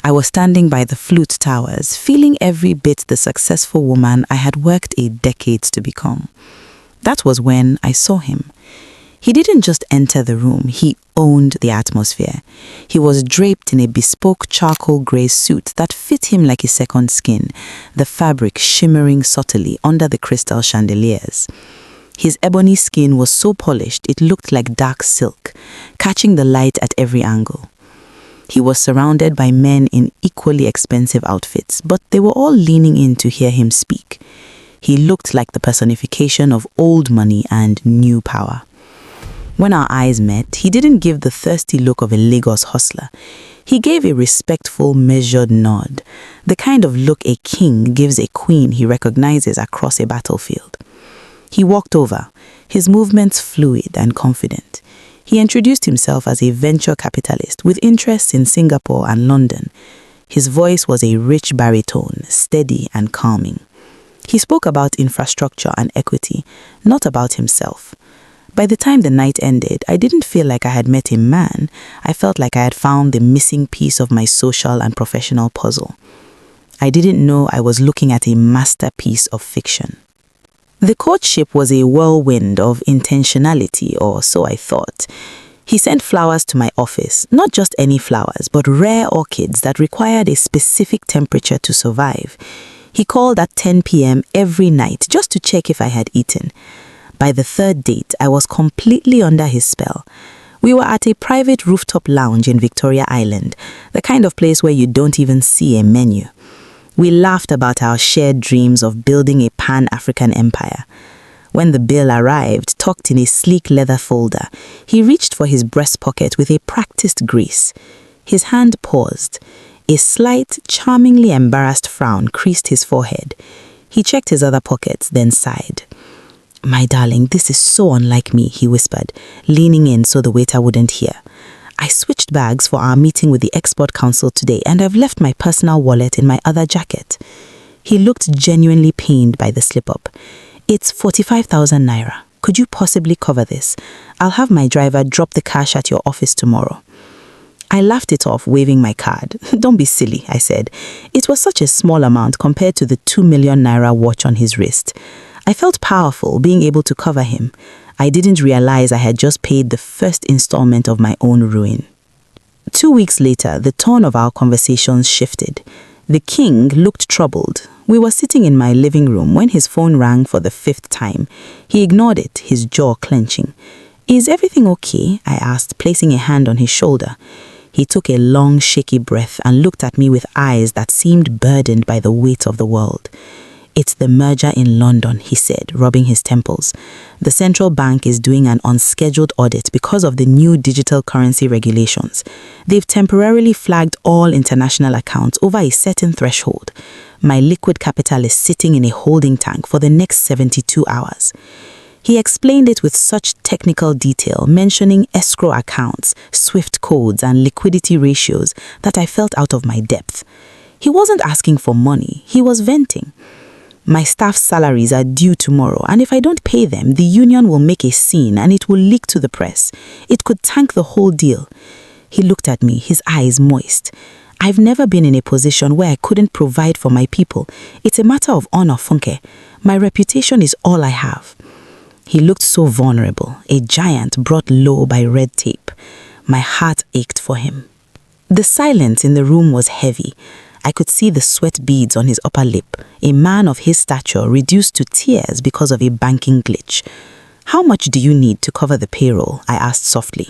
I was standing by the flute towers, feeling every bit the successful woman I had worked a decade to become. That was when I saw him. He didn't just enter the room, he owned the atmosphere. He was draped in a bespoke charcoal grey suit that fit him like a second skin, the fabric shimmering subtly under the crystal chandeliers. His ebony skin was so polished it looked like dark silk, catching the light at every angle. He was surrounded by men in equally expensive outfits, but they were all leaning in to hear him speak. He looked like the personification of old money and new power. When our eyes met, he didn't give the thirsty look of a Lagos hustler. He gave a respectful, measured nod, the kind of look a king gives a queen he recognizes across a battlefield. He walked over, his movements fluid and confident. He introduced himself as a venture capitalist with interests in Singapore and London. His voice was a rich baritone, steady and calming. He spoke about infrastructure and equity, not about himself. By the time the night ended, I didn't feel like I had met a man. I felt like I had found the missing piece of my social and professional puzzle. I didn't know I was looking at a masterpiece of fiction. The courtship was a whirlwind of intentionality, or so I thought. He sent flowers to my office, not just any flowers, but rare orchids that required a specific temperature to survive. He called at 10 p.m. every night just to check if I had eaten. By the third date, I was completely under his spell. We were at a private rooftop lounge in Victoria Island, the kind of place where you don't even see a menu. We laughed about our shared dreams of building a pan-African empire. When the bill arrived, tucked in a sleek leather folder, he reached for his breast pocket with a practiced grace. His hand paused. A slight, charmingly embarrassed frown creased his forehead. He checked his other pockets, then sighed. "My darling, this is so unlike me," he whispered, leaning in so the waiter wouldn't hear. "I switched bags for our meeting with the Export Council today, and I've left my personal wallet in my other jacket." He looked genuinely pained by the slip-up. "It's 45,000 naira. Could you possibly cover this? I'll have my driver drop the cash at your office tomorrow." I laughed it off, waving my card. "Don't be silly," I said. It was such a small amount compared to the 2 million naira watch on his wrist. I felt powerful being able to cover him. I didn't realize I had just paid the first installment of my own ruin. 2 weeks later, the tone of our conversations shifted. The king looked troubled. We were sitting in my living room when his phone rang for the 5th time. He ignored it, his jaw clenching. "Is everything okay?" I asked, placing a hand on his shoulder. He took a long, shaky breath and looked at me with eyes that seemed burdened by the weight of the world. "It's the merger in London," he said, rubbing his temples. "The central bank is doing an unscheduled audit because of the new digital currency regulations. They've temporarily flagged all international accounts over a certain threshold. My liquid capital is sitting in a holding tank for the next 72 hours. He explained it with such technical detail, mentioning escrow accounts, SWIFT codes, and liquidity ratios that I felt out of my depth. He wasn't asking for money, he was venting. "My staff's salaries are due tomorrow, and if I don't pay them, the union will make a scene and it will leak to the press. It could tank the whole deal." He looked at me, his eyes moist. "I've never been in a position where I couldn't provide for my people. It's a matter of honor, Funke. My reputation is all I have." He looked so vulnerable, a giant brought low by red tape. My heart ached for him. The silence in the room was heavy. I could see the sweat beads on his upper lip, a man of his stature reduced to tears because of a banking glitch. "How much do you need to cover the payroll?" I asked softly.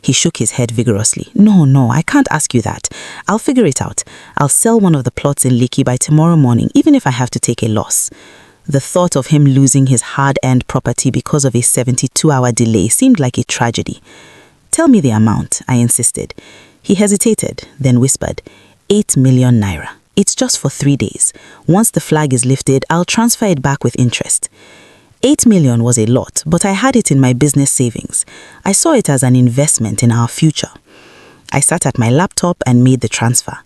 He shook his head vigorously. No, I can't ask you that. I'll figure it out. I'll sell one of the plots in Lekki by tomorrow morning, even if I have to take a loss." The thought of him losing his hard-earned property because of a 72-hour delay seemed like a tragedy. "Tell me the amount," I insisted. He hesitated, then whispered, 8 million naira. It's just for 3 days. Once the flag is lifted, I'll transfer it back with interest. 8 million was a lot, but I had it in my business savings. I saw it as an investment in our future. I sat at my laptop and made the transfer.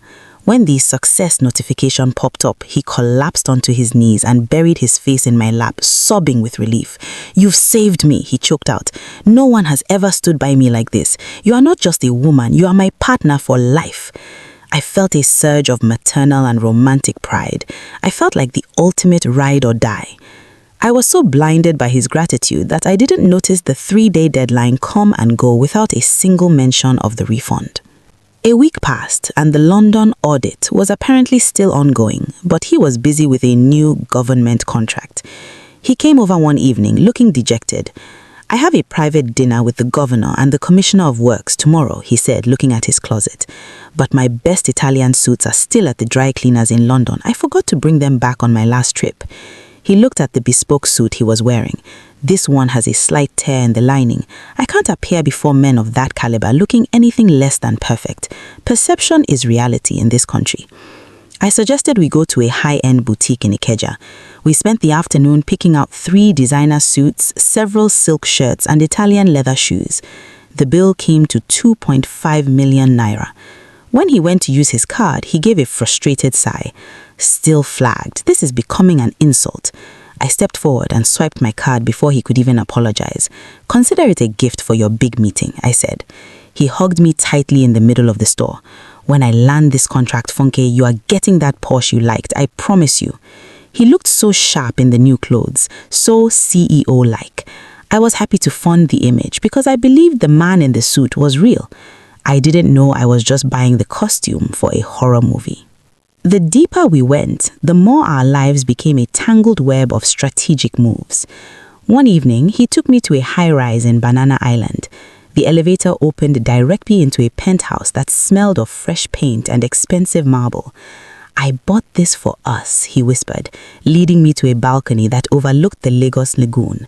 When the success notification popped up, he collapsed onto his knees and buried his face in my lap, sobbing with relief. "You've saved me," he choked out. "No one has ever stood by me like this. You are not just a woman, you are my partner for life." I felt a surge of maternal and romantic pride. I felt like the ultimate ride or die. I was so blinded by his gratitude that I didn't notice the 3-day deadline come and go without a single mention of the refund. A week passed and the London audit was apparently still ongoing, but he was busy with a new government contract. He came over one evening looking dejected. "I have a private dinner with the governor and the commissioner of works tomorrow," he said, looking at his closet. "But my best Italian suits are still at the dry cleaners in London. I forgot to bring them back on my last trip." He looked at the bespoke suit he was wearing. "This one has a slight tear in the lining. I can't appear before men of that caliber looking anything less than perfect. Perception is reality in this country." I suggested we go to a high-end boutique in Ikeja. We spent the afternoon picking out 3 designer suits, several silk shirts, and Italian leather shoes. The bill came to 2.5 million naira. When he went to use his card, he gave a frustrated sigh. "Still flagged. This is becoming an insult." I stepped forward and swiped my card before he could even apologize. "Consider it a gift for your big meeting," I said. He hugged me tightly in the middle of the store. "When I land this contract, Funke, you are getting that Porsche you liked, I promise you." He looked so sharp in the new clothes, so CEO-like. I was happy to fund the image because I believed the man in the suit was real. I didn't know I was just buying the costume for a horror movie. The deeper we went, the more our lives became a tangled web of strategic moves. One evening, he took me to a high-rise in Banana Island. The elevator opened directly into a penthouse that smelled of fresh paint and expensive marble. "I bought this for us," he whispered, leading me to a balcony that overlooked the Lagos Lagoon.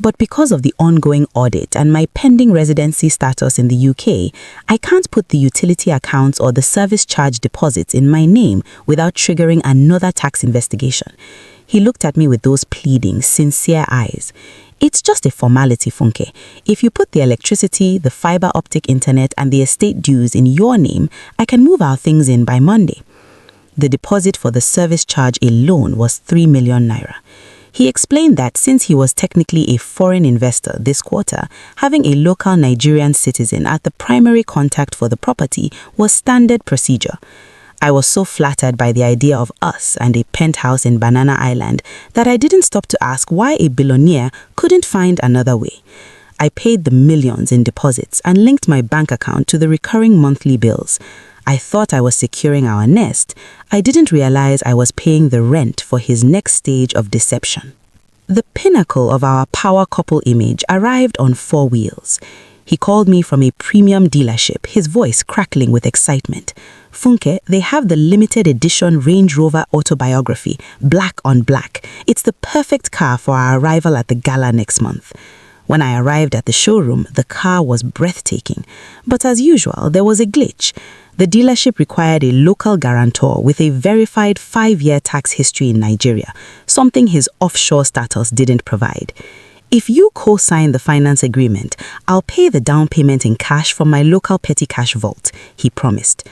"But because of the ongoing audit and my pending residency status in the UK, I can't put the utility accounts or the service charge deposits in my name without triggering another tax investigation." He looked at me with those pleading, sincere eyes. "It's just a formality, Funke. If you put the electricity, the fiber optic internet, and the estate dues in your name, I can move our things in by Monday." The deposit for the service charge alone was 3 million naira. He explained that since he was technically a foreign investor this quarter, having a local Nigerian citizen at the primary contact for the property was standard procedure. I was so flattered by the idea of us and a penthouse in Banana Island that I didn't stop to ask why a billionaire couldn't find another way. I paid the millions in deposits and linked my bank account to the recurring monthly bills. I thought I was securing our nest. I didn't realize I was paying the rent for his next stage of deception. The pinnacle of our power couple image arrived on 4 wheels. He called me from a premium dealership, his voice crackling with excitement. "Funke, they have the limited edition Range Rover autobiography, black on black. It's the perfect car for our arrival at the gala next month." When I arrived at the showroom, the car was breathtaking. But as usual, there was a glitch. The dealership required a local guarantor with a verified 5-year tax history in Nigeria, something his offshore status didn't provide. "If you co-sign the finance agreement, I'll pay the down payment in cash from my local petty cash vault," he promised.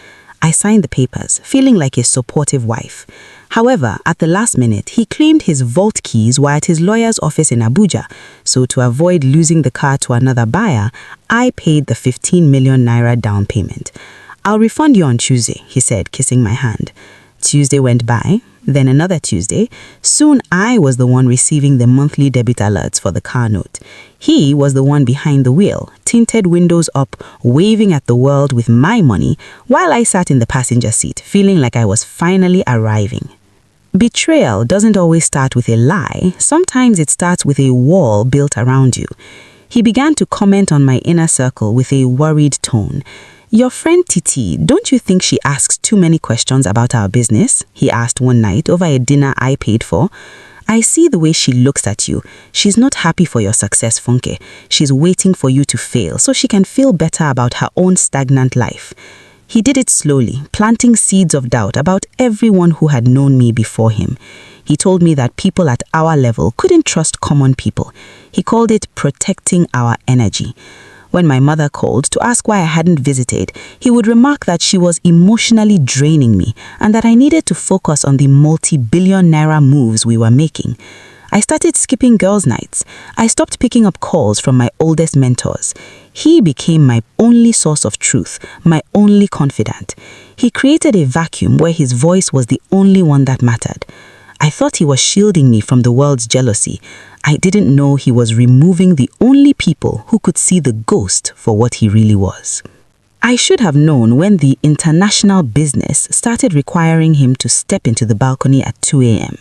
I signed the papers, feeling like a supportive wife. However, at the last minute, he claimed his vault keys were at his lawyer's office in Abuja, so to avoid losing the car to another buyer, I paid the 15 million naira down payment. "I'll refund you on Tuesday," he said, kissing my hand. Tuesday went by, then another Tuesday. Soon I was the one receiving the monthly debit alerts for the car note. He was the one behind the wheel, tinted windows up, waving at the world with my money, while I sat in the passenger seat, feeling like I was finally arriving. Betrayal doesn't always start with a lie. Sometimes it starts with a wall built around you. He began to comment on my inner circle with a worried tone. "Your friend Titi, don't you think she asks too many questions about our business?" he asked one night over a dinner I paid for. "I see the way she looks at you. She's not happy for your success, Funke. She's waiting for you to fail so she can feel better about her own stagnant life." He did it slowly, planting seeds of doubt about everyone who had known me before him. He told me that people at our level couldn't trust common people. He called it protecting our energy. When my mother called to ask why I hadn't visited, he would remark that she was emotionally draining me and that I needed to focus on the multi-billion naira moves we were making. I started skipping girls' nights. I stopped picking up calls from my oldest mentors. He became my only source of truth, my only confidant. He created a vacuum where his voice was the only one that mattered. I thought he was shielding me from the world's jealousy. I didn't know he was removing the only people who could see the ghost for what he really was. I should have known when the international business started requiring him to step into the balcony at 2 a.m.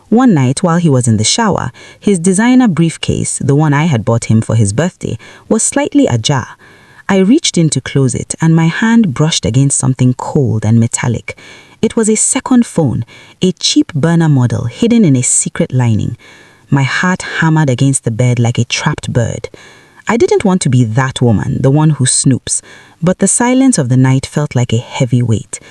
One night while he was in the shower, his designer briefcase, the one I had bought him for his birthday, was slightly ajar. I reached in to close it and my hand brushed against something cold and metallic. It was a second phone, a cheap burner model hidden in a secret lining. My heart hammered against the bed like a trapped bird. I didn't want to be that woman, the one who snoops, but the silence of the night felt like a heavy weight.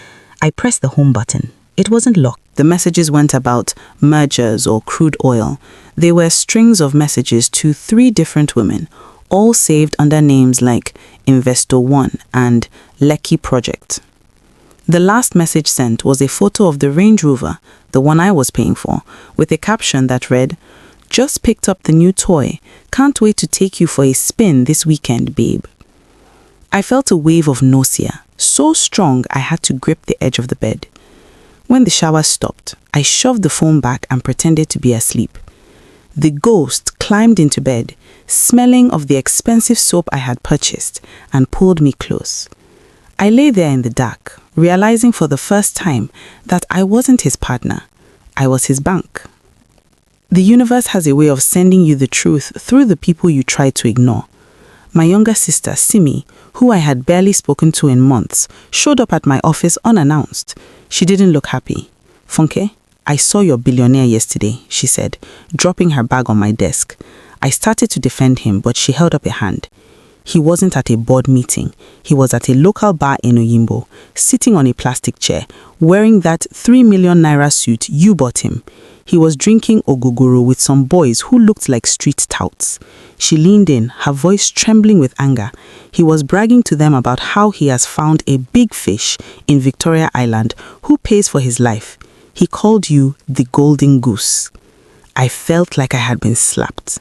I pressed the home button. It wasn't locked. The messages went about mergers or crude oil. They were strings of messages to 3 different women, all saved under names like Investor 1 and Lekki Project. The last message sent was a photo of the Range Rover, the one I was paying for, with a caption that read, "Just picked up the new toy. Can't wait to take you for a spin this weekend, babe." I felt a wave of nausea, so strong I had to grip the edge of the bed. When the shower stopped, I shoved the phone back and pretended to be asleep. The ghost climbed into bed, smelling of the expensive soap I had purchased, and pulled me close. I lay there in the dark, realizing for the first time that I wasn't his partner. I was his bank. The universe has a way of sending you the truth through the people you try to ignore. My younger sister, Simi, who I had barely spoken to in months, showed up at my office unannounced. She didn't look happy. "Funke, I saw your billionaire yesterday," she said, dropping her bag on my desk. I started to defend him, but she held up a hand. He wasn't at a board meeting. He was at a local bar in Oyimbo, sitting on a plastic chair, wearing that 3 million naira suit you bought him. He was drinking ogogoro with some boys who looked like street touts. She leaned in, her voice trembling with anger. He was bragging to them about how he has found a big fish in Victoria Island who pays for his life. He called you the golden goose. I felt like I had been slapped.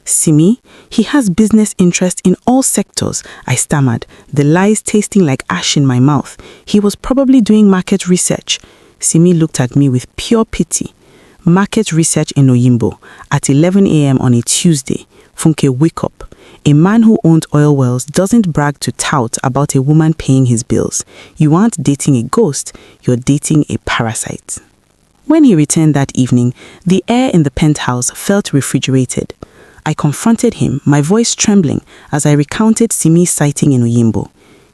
"Simi, he has business interests in all sectors," I stammered, the lies tasting like ash in my mouth. "He was probably doing market research." Simi looked at me with pure pity. "Market research in Oyimbo at 11 a.m. on a Tuesday. Funke, wake up. A man who owns oil wells doesn't brag to tout about a woman paying his bills. You aren't dating a ghost, you're dating a parasite." When he returned that evening, the air in the penthouse felt refrigerated. I confronted him, my voice trembling, as I recounted Simi's sighting in Oyimbo.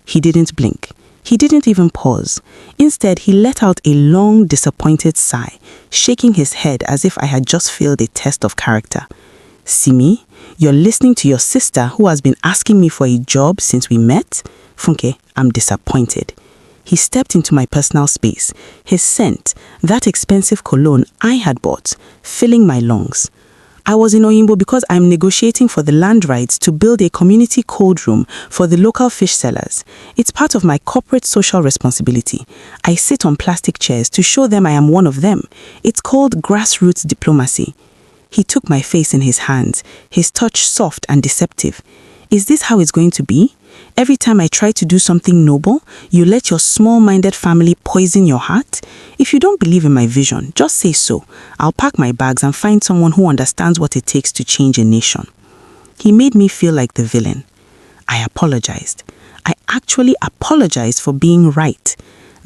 He didn't blink. He didn't even pause. Instead, he let out a long, disappointed sigh, shaking his head as if I had just failed a test of character. "Simi, you're listening to your sister who has been asking me for a job since we met? Funke, I'm disappointed." He stepped into my personal space, his scent, that expensive cologne I had bought, filling my lungs. "I was in Oyimbo because I'm negotiating for the land rights to build a community cold room for the local fish sellers. It's part of my corporate social responsibility. I sit on plastic chairs to show them I am one of them. It's called grassroots diplomacy." He took my face in his hands, his touch soft and deceptive. "Is this how it's going to be? Every time I try to do something noble, you let your small-minded family poison your heart? If you don't believe in my vision, just say so. I'll pack my bags and find someone who understands what it takes to change a nation." He made me feel like the villain. I apologized. I actually apologized for being right.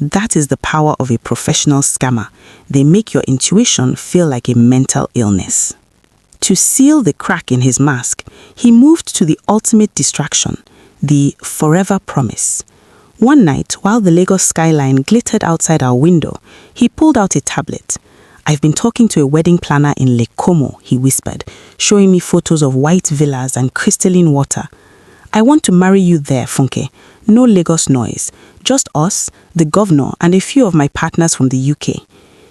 That is the power of a professional scammer. They make your intuition feel like a mental illness. To seal the crack in his mask, he moved to the ultimate distraction, the forever promise. One night, while the Lagos skyline glittered outside our window, he pulled out a tablet. "I've been talking to a wedding planner in Lake Como," he whispered, showing me photos of white villas and crystalline water. "I want to marry you there, Funke. No Lagos noise. Just us, the governor, and a few of my partners from the UK."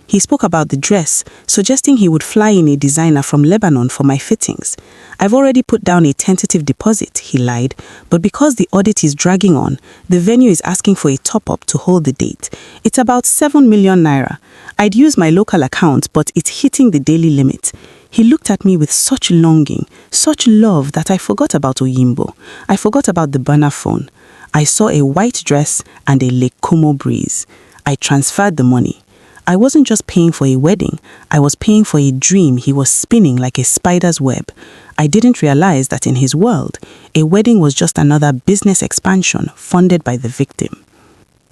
He spoke about the dress, suggesting he would fly in a designer from Lebanon for my fittings. "I've already put down a tentative deposit," he lied, "but because the audit is dragging on, the venue is asking for a top-up to hold the date. It's about 7 million naira. I'd use my local account, but it's hitting the daily limit." He looked at me with such longing, such love that I forgot about Oyimbo. I forgot about the burner phone. I saw a white dress and a Lake Como breeze. I transferred the money. I wasn't just paying for a wedding, I was paying for a dream he was spinning like a spider's web. I didn't realize that in his world, a wedding was just another business expansion funded by the victim.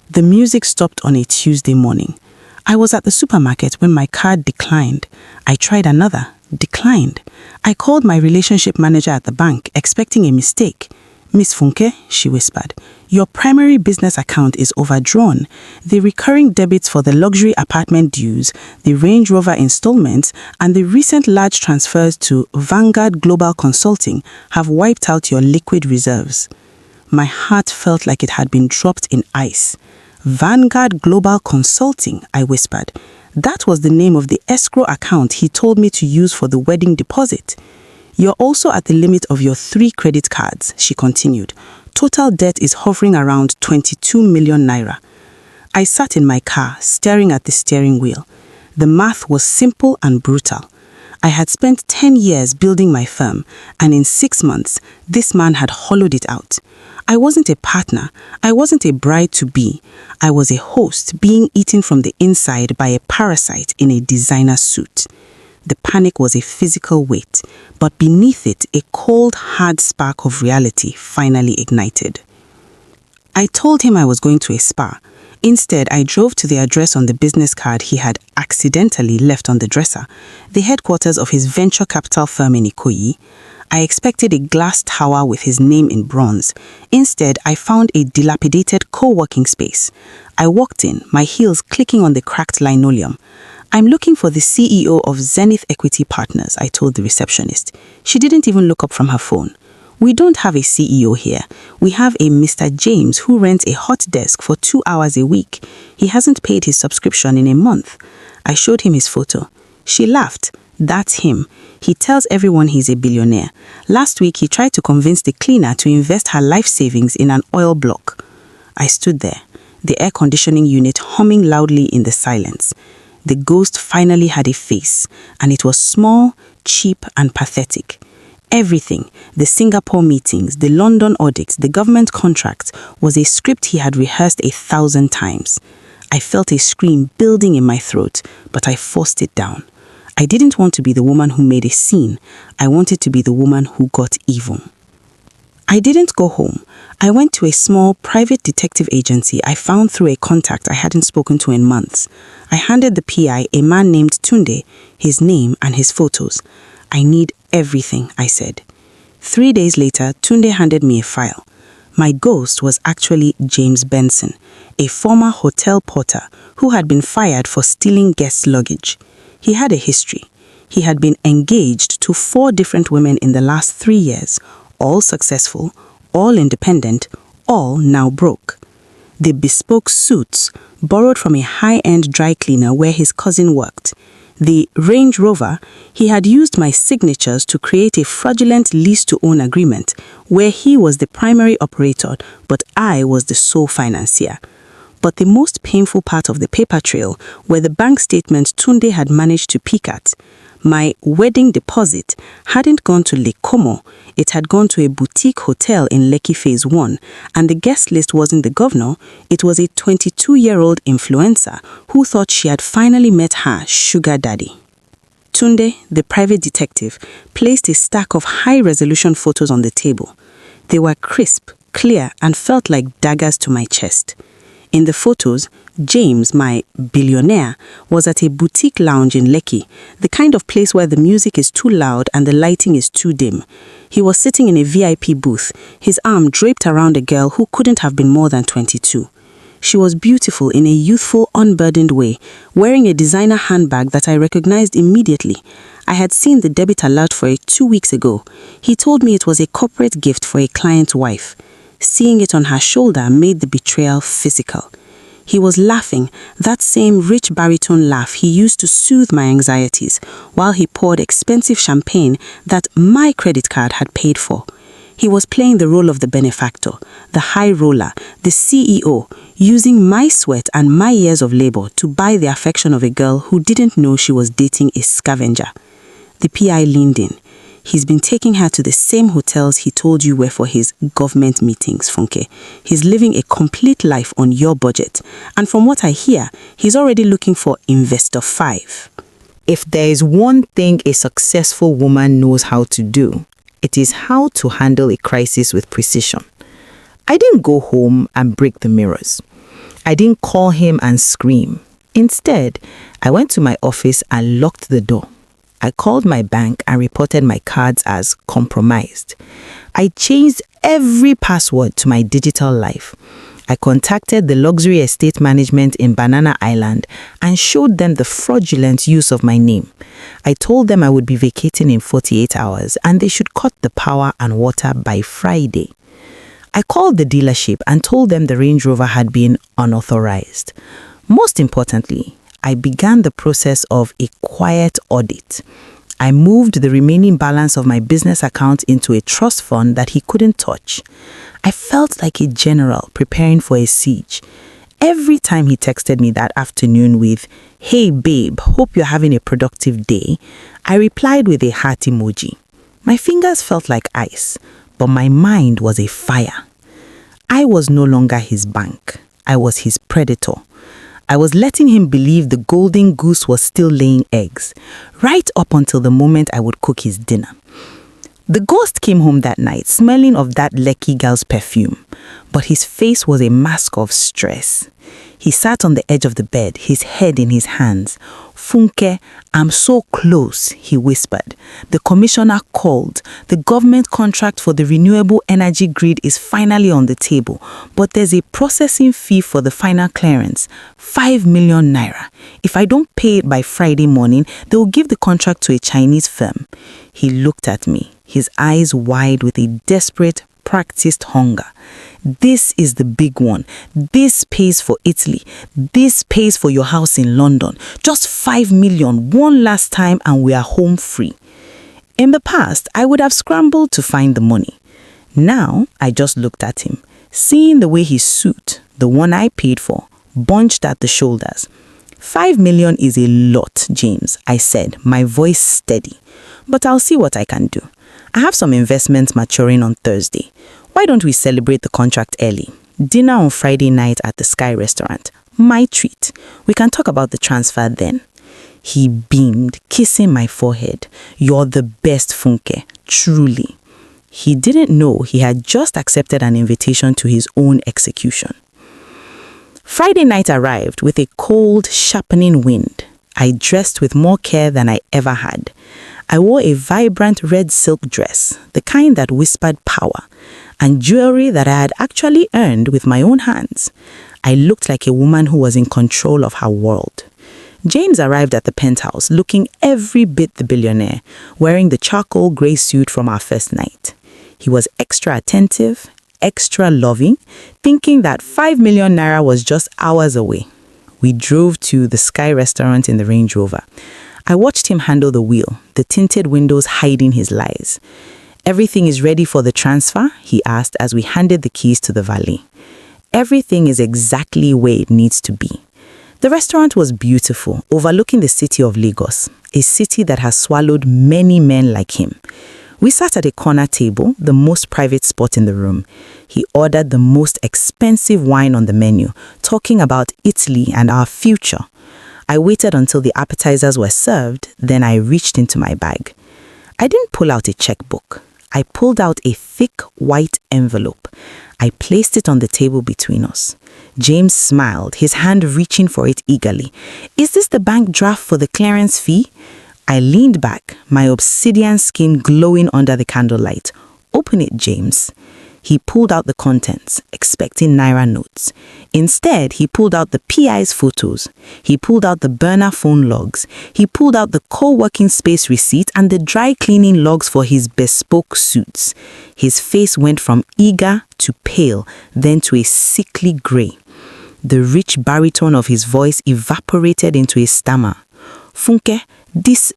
The music stopped on a Tuesday morning. I was at the supermarket when my card declined. I tried another, declined. I called my relationship manager at the bank, expecting a mistake. "Miss Funke," she whispered, "your primary business account is overdrawn. The recurring debits for the luxury apartment dues, the Range Rover installments, and the recent large transfers to Vanguard Global Consulting have wiped out your liquid reserves." My heart felt like it had been dropped in ice. "Vanguard Global Consulting," I whispered. That was the name of the escrow account he told me to use for the wedding deposit. "You're also at the limit of your 3 credit cards," she continued. "Total debt is hovering around 22 million naira." I sat in my car, staring at the steering wheel. The math was simple and brutal. I had spent 10 years building my firm, and in 6 months, this man had hollowed it out. I wasn't a partner. I wasn't a bride-to-be. I was a host being eaten from the inside by a parasite in a designer suit. The panic was a physical weight, but beneath it, a cold, hard spark of reality finally ignited. I told him I was going to a spa. Instead, I drove to the address on the business card he had accidentally left on the dresser, the headquarters of his venture capital firm in Ikoyi. I expected a glass tower with his name in bronze. Instead, I found a dilapidated co-working space. I walked in, my heels clicking on the cracked linoleum. "I'm looking for the CEO of Zenith Equity Partners," I told the receptionist. She didn't even look up from her phone. "We don't have a CEO here. We have a Mr. James who rents a hot desk for 2 hours a week. He hasn't paid his subscription in a month." I showed him his photo. She laughed. "That's him. He tells everyone he's a billionaire. Last week, he tried to convince the cleaner to invest her life savings in an oil block." I stood there, the air conditioning unit humming loudly in the silence. The ghost finally had a face, and it was small, cheap, and pathetic. Everything, the Singapore meetings, the London audits, the government contracts, was a script he had rehearsed 1,000 times. I felt a scream building in my throat, but I forced it down. I didn't want to be the woman who made a scene. I wanted to be the woman who got even. I didn't go home. I went to a small private detective agency I found through a contact I hadn't spoken to in months. I handed the PI a man named Tunde, his name and his photos. "I need everything," I said. 3 days later, Tunde handed me a file. My ghost was actually James Benson, a former hotel porter who had been fired for stealing guest luggage. He had a history. He had been engaged to 4 different women in the last 3 years, all successful, all independent, all now broke. The bespoke suits, borrowed from a high-end dry cleaner where his cousin worked. The Range Rover, he had used my signatures to create a fraudulent lease-to-own agreement where he was the primary operator, but I was the sole financier. But the most painful part of the paper trail were the bank statements Tunde had managed to peek at. My wedding deposit hadn't gone to Lake Como, it had gone to a boutique hotel in Lekki Phase 1, and the guest list wasn't the governor, it was a 22-year-old influencer who thought she had finally met her sugar daddy. Tunde, the private detective, placed a stack of high-resolution photos on the table. They were crisp, clear, and felt like daggers to my chest. In the photos, James, my billionaire, was at a boutique lounge in Lekki, the kind of place where the music is too loud and the lighting is too dim. He was sitting in a VIP booth, his arm draped around a girl who couldn't have been more than 22. She was beautiful in a youthful, unburdened way, wearing a designer handbag that I recognized immediately. I had seen the debit alert for it 2 weeks ago. He told me it was a corporate gift for a client's wife. Seeing it on her shoulder made the betrayal physical. He was laughing, that same rich baritone laugh he used to soothe my anxieties, while he poured expensive champagne that my credit card had paid for. He was playing the role of the benefactor, the high roller, the CEO, using my sweat and my years of labor to buy the affection of a girl who didn't know she was dating a scavenger. The PI leaned in. He's been taking her to the same hotels he told you were for his government meetings, Funke. He's living a complete life on your budget. And from what I hear, he's already looking for investor 5. If there is one thing a successful woman knows how to do, it is how to handle a crisis with precision. I didn't go home and break the mirrors. I didn't call him and scream. Instead, I went to my office and locked the door. I called my bank and reported my cards as compromised. I changed every password to my digital life. I contacted the luxury estate management in Banana Island and showed them the fraudulent use of my name. I told them I would be vacating in 48 hours and they should cut the power and water by Friday. I called the dealership and told them the Range Rover had been unauthorized. Most importantly, I began the process of a quiet audit. I moved the remaining balance of my business account into a trust fund that he couldn't touch. I felt like a general preparing for a siege. Every time he texted me that afternoon with, "Hey babe, hope you're having a productive day," I replied with a heart emoji. My fingers felt like ice, but my mind was a fire. I was no longer his bank. I was his predator. I was letting him believe the golden goose was still laying eggs, right up until the moment I would cook his dinner. The ghost came home that night, smelling of that Lekki girl's perfume, but his face was a mask of stress. He sat on the edge of the bed, his head in his hands. "Funke, I'm so close," he whispered. "The commissioner called. The government contract for the renewable energy grid is finally on the table, but there's a processing fee for the final clearance, 5 million naira. If I don't pay it by Friday morning, they will give the contract to a Chinese firm." He looked at me, his eyes wide with a desperate, practiced hunger. "This is the big one. This pays for Italy. This pays for your house in London. Just 5 million one last time and we are home free." In the past, I would have scrambled to find the money. Now, I just looked at him, seeing the way his suit, the one I paid for, bunched at the shoulders. 5 million is a lot, James, I said, my voice steady. But I'll see what I can do. I have some investments maturing on Thursday. Why don't we celebrate the contract early? Dinner on Friday night at the Sky restaurant. My treat. We can talk about the transfer then. He beamed, kissing my forehead. "You're the best, Funke. Truly." He didn't know he had just accepted an invitation to his own execution. Friday night arrived with a cold, sharpening wind. I dressed with more care than I ever had. I wore a vibrant red silk dress, the kind that whispered power, and jewelry that I had actually earned with my own hands. I looked like a woman who was in control of her world. James arrived at the penthouse looking every bit the billionaire, wearing the charcoal grey suit from our first night. He was extra attentive, extra loving, thinking that 5 million naira was just hours away. We drove to the Sky restaurant in the Range Rover. I watched him handle the wheel, the tinted windows hiding his lies. "Everything is ready for the transfer?" he asked as we handed the keys to the valet. Everything is exactly where it needs to be. The restaurant was beautiful, overlooking the city of Lagos, a city that has swallowed many men like him. We sat at a corner table, the most private spot in the room. He ordered the most expensive wine on the menu, talking about Italy and our future. I waited until the appetizers were served, then I reached into my bag. I didn't pull out a checkbook. I pulled out a thick white envelope. I placed it on the table between us. James smiled, his hand reaching for it eagerly. "Is this the bank draft for the clearance fee?" I leaned back, my obsidian skin glowing under the candlelight. "Open it, James." He pulled out the contents, expecting naira notes. Instead, he pulled out the PI's photos. He pulled out the burner phone logs. He pulled out the co-working space receipt and the dry cleaning logs for his bespoke suits. His face went from eager to pale, then to a sickly grey. The rich baritone of his voice evaporated into a stammer. "Funke, this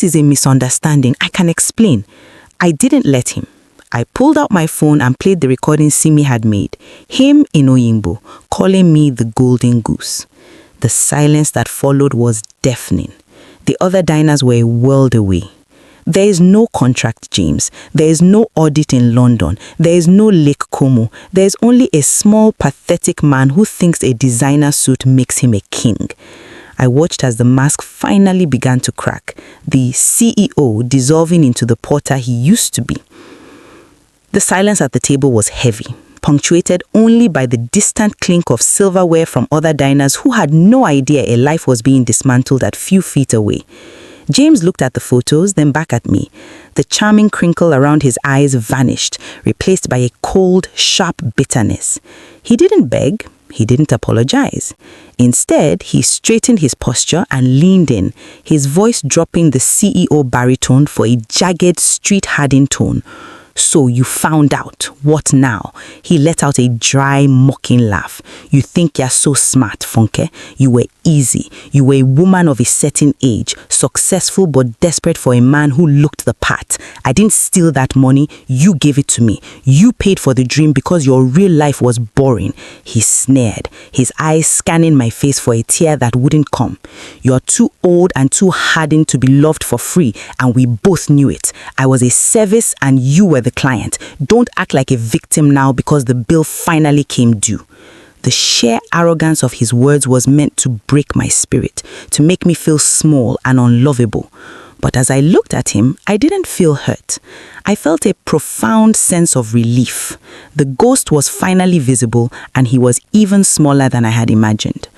is a misunderstanding. I can explain." I didn't let him. I pulled out my phone and played the recording Simi had made, him in Oyinbo, calling me the golden goose. The silence that followed was deafening. The other diners were a world away. There is no contract, James. There is no audit in London. There is no Lake Como. There is only a small, pathetic man who thinks a designer suit makes him a king. I watched as the mask finally began to crack, the CEO dissolving into the porter he used to be. The silence at the table was heavy, punctuated only by the distant clink of silverware from other diners who had no idea a life was being dismantled at few feet away. James looked at the photos, then back at me. The charming crinkle around his eyes vanished, replaced by a cold, sharp bitterness. He didn't beg. He didn't apologize. Instead, he straightened his posture and leaned in, his voice dropping the CEO baritone for a jagged, street-hardened tone. "So you found out. What now?" He let out a dry, mocking laugh. "You think you're so smart, Funke? You were easy. You were a woman of a certain age, successful but desperate for a man who looked the part. I didn't steal that money. You gave it to me. You paid for the dream because your real life was boring." He sneered, his eyes scanning my face for a tear that wouldn't come. "You're too old and too hardened to be loved for free, and we both knew it. I was a service and you were the client. Don't act like a victim now because the bill finally came due." The sheer arrogance of his words was meant to break my spirit, to make me feel small and unlovable. But as I looked at him, I didn't feel hurt. I felt a profound sense of relief. The ghost was finally visible, and he was even smaller than I had imagined.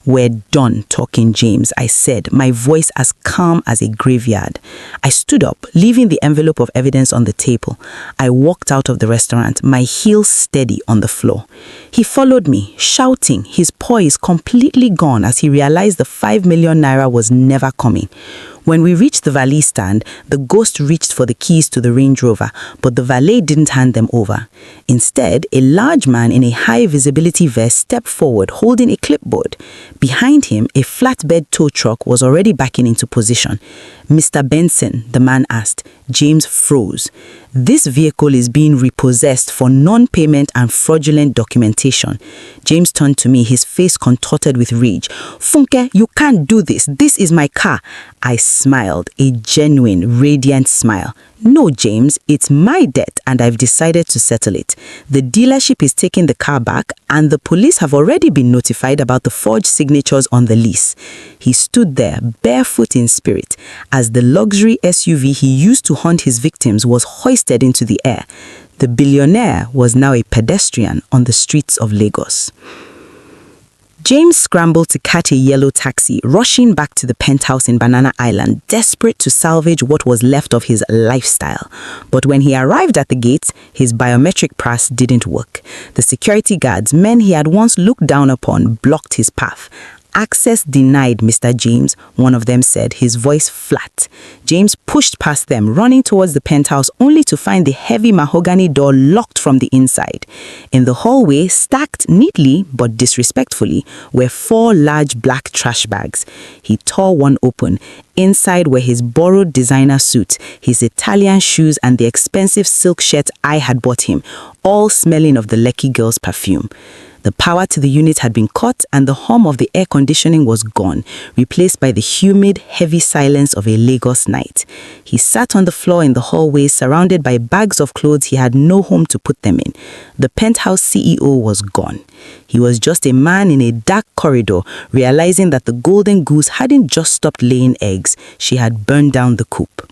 "We're done talking, James," I said, my voice as calm as a graveyard. I stood up, leaving the envelope of evidence on the table. I walked out of the restaurant, my heels steady on the floor. He followed me, shouting, his poise completely gone as he realized the 5 million naira was never coming. When we reached the valet stand, the ghost reached for the keys to the Range Rover, but the valet didn't hand them over. Instead, a large man in a high-visibility vest stepped forward, holding a clipboard. Behind him, a flatbed tow truck was already backing into position. "Mr. Benson," the man asked. James froze. "This vehicle is being repossessed for non-payment and fraudulent documentation." James turned to me, his face contorted with rage. "Funke, you can't do this. This is my car." I smiled, a genuine, radiant smile. "No, James, it's my debt and I've decided to settle it. The dealership is taking the car back and the police have already been notified about the forged signatures on the lease." He stood there, barefoot in spirit, as the luxury SUV he used to hunt his victims was hoisted into the air. The billionaire was now a pedestrian on the streets of Lagos. James scrambled to catch a yellow taxi, rushing back to the penthouse in Banana Island, desperate to salvage what was left of his lifestyle. But when he arrived at the gates, his biometric pass didn't work. The security guards, men he had once looked down upon, blocked his path. "Access denied, Mr. James," one of them said, his voice flat. James pushed past them, running towards the penthouse only to find the heavy mahogany door locked from the inside. In the hallway, stacked neatly but disrespectfully, were 4 large black trash bags. He tore one open. Inside were his borrowed designer suit, his Italian shoes, and the expensive silk shirt I had bought him, all smelling of the Lekki girl's perfume. The power to the unit had been cut and the hum of the air conditioning was gone, replaced by the humid, heavy silence of a Lagos night. He sat on the floor in the hallway, surrounded by bags of clothes he had no home to put them in. The penthouse CEO was gone. He was just a man in a dark corridor, realizing that the golden goose hadn't just stopped laying eggs, she had burned down the coop.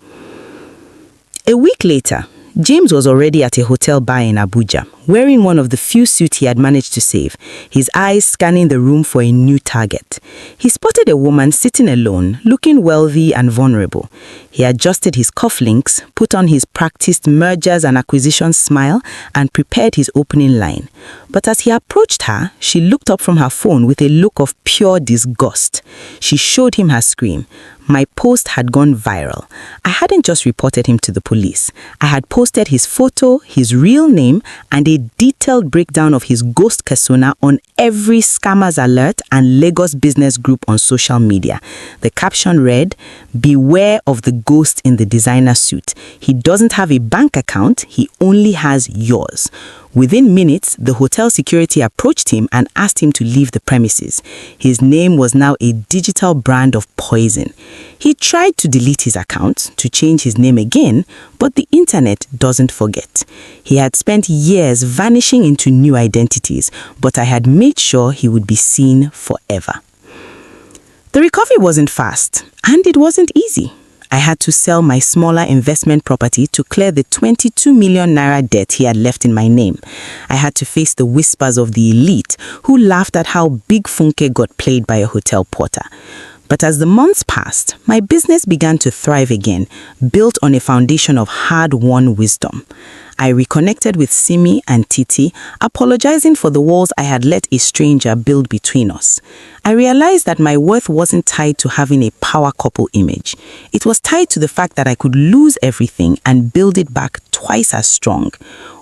A week later, James was already at a hotel bar in Abuja, wearing one of the few suits he had managed to save, his eyes scanning the room for a new target. He spotted a woman sitting alone, looking wealthy and vulnerable. He adjusted his cufflinks, put on his practiced mergers and acquisitions smile, and prepared his opening line. But as he approached her, she looked up from her phone with a look of pure disgust. She showed him her scream. My post had gone viral. I hadn't just reported him to the police. I had posted his photo, his real name, and a detailed breakdown of his ghost persona on every Scammers Alert and Lagos Business Group on social media. The caption read, "Beware of the ghost in the designer suit. He doesn't have a bank account, he only has yours." Within minutes, the hotel security approached him and asked him to leave the premises. His name was now a digital brand of poison. He tried to delete his account, to change his name again, but the internet doesn't forget. He had spent years vanishing into new identities, but I had made sure he would be seen forever. The recovery wasn't fast, and it wasn't easy. I had to sell my smaller investment property to clear the 22 million naira debt he had left in my name. I had to face the whispers of the elite who laughed at how big Funke got played by a hotel porter. But as the months passed, my business began to thrive again, built on a foundation of hard-won wisdom. I reconnected with Simi and Titi, apologizing for the walls I had let a stranger build between us. I realized that my worth wasn't tied to having a power couple image. It was tied to the fact that I could lose everything and build it back twice as strong.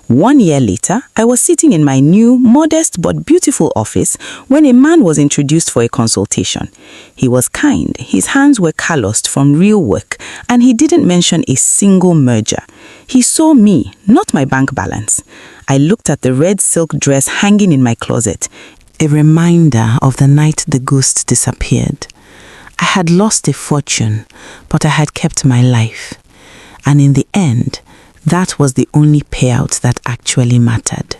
1 year later, I was sitting in my new, modest but beautiful office when a man was introduced for a consultation. He was kind, his hands were calloused from real work, and he didn't mention a single merger. He saw me, not my bank balance. I looked at the red silk dress hanging in my closet, a reminder of the night the ghost disappeared. I had lost a fortune, but I had kept my life. And in the end, that was the only payout that actually mattered.